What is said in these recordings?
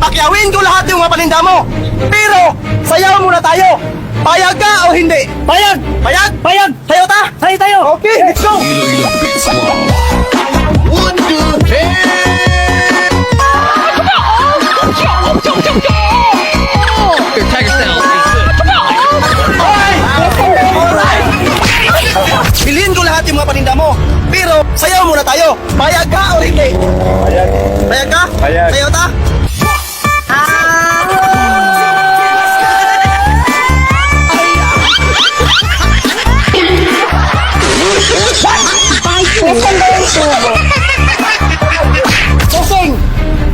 Pakyawin ko lahat yung mga paninda mo. Pero, sayaw muna tayo. Payag ka o hindi? Payag! Payag? Payag! Sayo ta? Tayo tayo! Okay, let's go! Bilhin ko lahat yung mga paninda mo. Pero, sayaw muna tayo. Payag ka o hindi? Payag. Payag ka? Payag. Sayo ta? Soseng,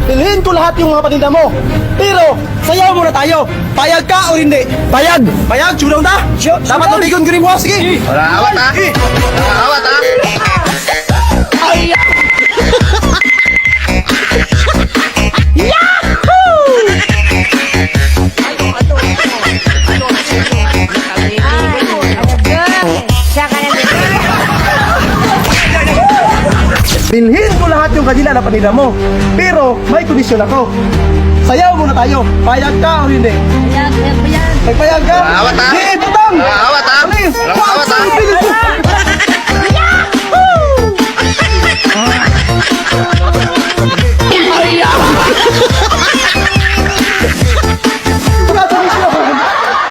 bilhin ko lahat yung mga paninda mo. Pero, sayaw muna tayo. Payag ka o hindi? Payag! Payag, sudaw na? Dapat tubigon ko rin mo. Sige. Wala awat ha. Wala awat ha. Bilhin ko lahat yung kanila na paninda mo. Pero, may kondisyon ako. Sayaw muna tayo. Payag ka o hindi? Payag ka? Wala awat ha. Di, tutang! Wala awat ha. Alis! Wala awat ha. Bilis mo!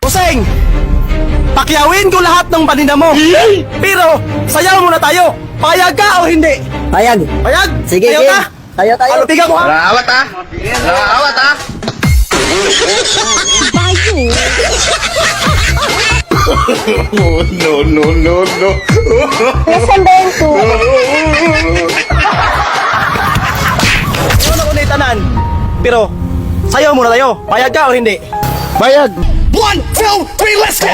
Kuseng! Pakyawin ko lahat ng paninda mo. Pero, sayaw muna tayo. Payag ka o hindi? Payag! Payag? Sige, Sayaw sige. ka? Tayo tayo! Ano, tiga mo ha? Wala awat ha. Wala awat ha. No, no, no, no. Ano na ulit tanan? Pero, sayaw muna tayo. Payag ka o hindi? Payag. 1, 2, 3, let's go!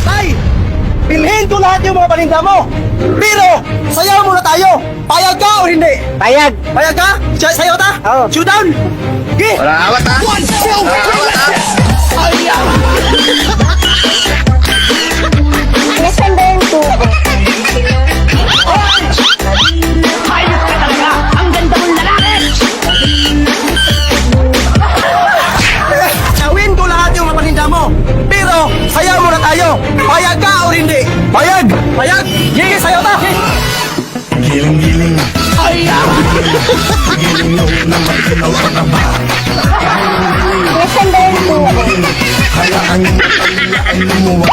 Tay! Bilhin ko lahat yung mga paninda mo. Pero, sayaw muna tayo. Payag ka o hindi? Payag! Payag ka? Sayaw ta? Oo. Shoot down! Gi! Wala awat ha. 1, 2, Wala 3, awat ha. Gawin ko lahat yung mga paninda mo. Pero, sayaw muna tayo. Payag ka o hindi? Payag! Payag! Gigi, sayaw ta! Giling-giling. Nasaan ba yung tubo? Hayaan mo.